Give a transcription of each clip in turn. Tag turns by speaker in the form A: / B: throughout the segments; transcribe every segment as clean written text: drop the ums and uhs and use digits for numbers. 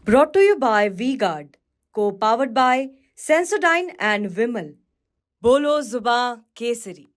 A: Brought to you by V-Guard, co-powered by Sensodyne and Vimal. बोलो जुबां केसरी।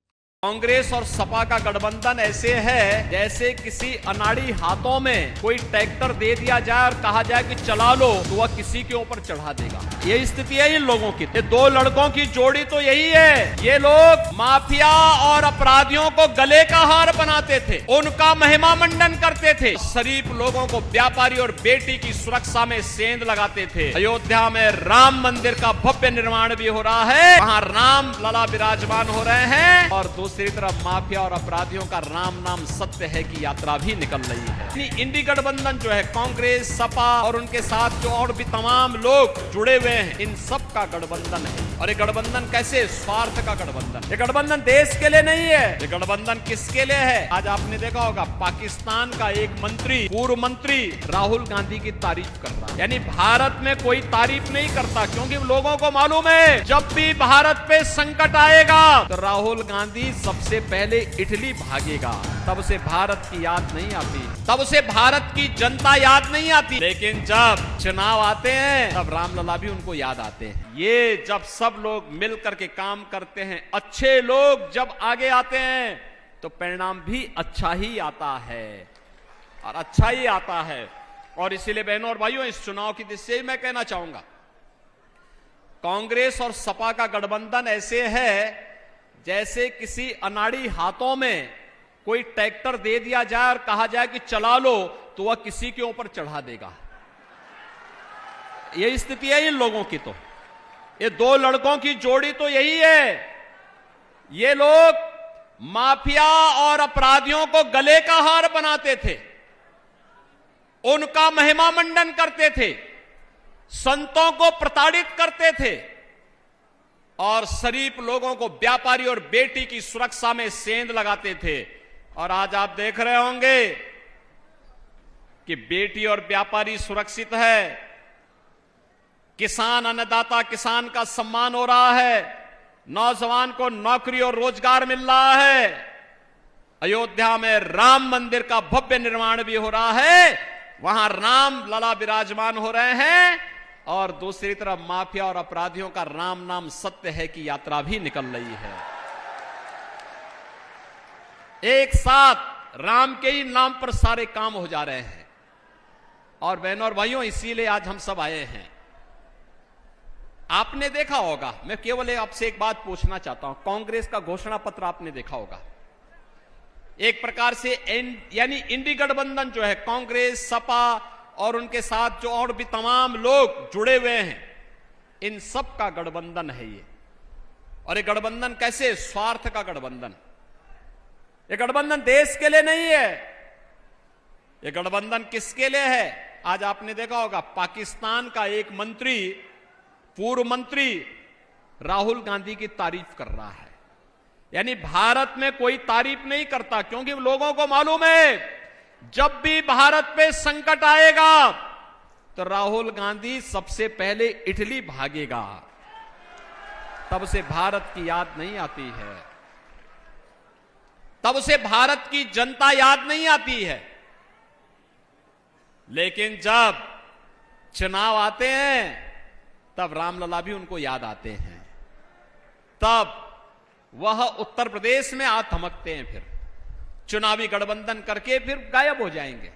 B: कांग्रेस और सपा का गठबंधन ऐसे है जैसे किसी अनाड़ी हाथों में कोई ट्रैक्टर दे दिया जाए और कहा जाए कि चला लो, तो वह किसी के ऊपर चढ़ा देगा। ये स्थिति है इन लोगों की। ये दो लड़कों की जोड़ी तो यही है। ये लोग माफिया और अपराधियों को गले का हार बनाते थे, उनका महिमा मंडन करते थे, शरीफ लोगों को व्यापारी और बेटी की सुरक्षा में सेंध लगाते थे। अयोध्या में राम मंदिर का भव्य निर्माण भी हो रहा है, वहां राम लला विराजमान हो रहे हैं, और दूसरी तरफ माफिया और अपराधियों का राम नाम सत्य है की यात्रा भी निकल रही है। इंडी गठबंधन जो है, कांग्रेस, सपा और उनके साथ जो और भी तमाम लोग जुड़े हुए हैं, इन सब का गठबंधन है। और ये गठबंधन कैसे? स्वार्थ का गठबंधन। ये गठबंधन देश के लिए नहीं है, ये गठबंधन किसके लिए है? आज आपने देखा होगा पाकिस्तान का एक मंत्री, पूर्व मंत्री राहुल गांधी की तारीफ कर रहा है। यानी भारत में कोई तारीफ नहीं करता, क्योंकि लोगों को मालूम है जब भी भारत पे संकट आएगा तो राहुल गांधी सबसे पहले इटली भागेगा। तब से भारत की याद नहीं आती, तब से भारत की जनता याद नहीं आती। लेकिन जब चुनाव आते हैं तब रामलला भी उनको याद आते हैं। ये जब सब लोग मिलकर के काम करते हैं, अच्छे लोग जब आगे आते हैं तो परिणाम भी अच्छा ही आता है, और अच्छा ही आता है। और इसीलिए बहनों और भाइयों, इस चुनाव की दृष्टि से मैं कहना चाहूंगा, कांग्रेस और सपा का गठबंधन ऐसे है जैसे किसी अनाड़ी हाथों में कोई ट्रैक्टर दे दिया जाए और कहा जाए कि चला लो, तो वह किसी के ऊपर चढ़ा देगा। यह स्थिति है इन लोगों की। तो ये दो लड़कों की जोड़ी तो यही है। ये लोग माफिया और अपराधियों को गले का हार बनाते थे, उनका महिमा मंडन करते थे, संतों को प्रताड़ित करते थे, और शरीफ लोगों को व्यापारी और बेटी की सुरक्षा में सेंध लगाते थे। और आज आप देख रहे होंगे कि बेटी और व्यापारी सुरक्षित है, किसान, अन्नदाता किसान का सम्मान हो रहा है, नौजवान को नौकरी और रोजगार मिल रहा है, अयोध्या में राम मंदिर का भव्य निर्माण भी हो रहा है, वहां राम लला विराजमान हो रहे हैं, और दूसरी तरफ माफिया और अपराधियों का राम नाम सत्य है की यात्रा भी निकल रही है। एक साथ राम के ही नाम पर सारे काम हो जा रहे हैं। और बहनों और भाइयों, इसीलिए आज हम सब आए हैं। आपने देखा होगा, मैं केवल आपसे एक बात पूछना चाहता हूं, कांग्रेस का घोषणा पत्र आपने देखा होगा। एक प्रकार से यानी इंडी गठबंधन जो है, कांग्रेस, सपा और उनके साथ जो और भी तमाम लोग जुड़े हुए हैं, इन सब का गठबंधन है ये। और ये गठबंधन कैसे? स्वार्थ का गठबंधन। ये गठबंधन देश के लिए नहीं है, ये गठबंधन किसके लिए है? आज आपने देखा होगा पाकिस्तान का एक मंत्री, पूर्व मंत्री राहुल गांधी की तारीफ कर रहा है। यानी भारत में कोई तारीफ नहीं करता, क्योंकि लोगों को मालूम है जब भी भारत पे संकट आएगा तो राहुल गांधी सबसे पहले इटली भागेगा। तब से भारत की याद नहीं आती है, तब से भारत की जनता याद नहीं आती है। लेकिन जब चुनाव आते हैं तब रामलला भी उनको याद आते हैं, तब वह उत्तर प्रदेश में आ थमकते हैं, फिर चुनावी गठबंधन करके फिर गायब हो जाएंगे,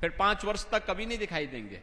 B: फिर 5 वर्ष तक कभी नहीं दिखाई देंगे।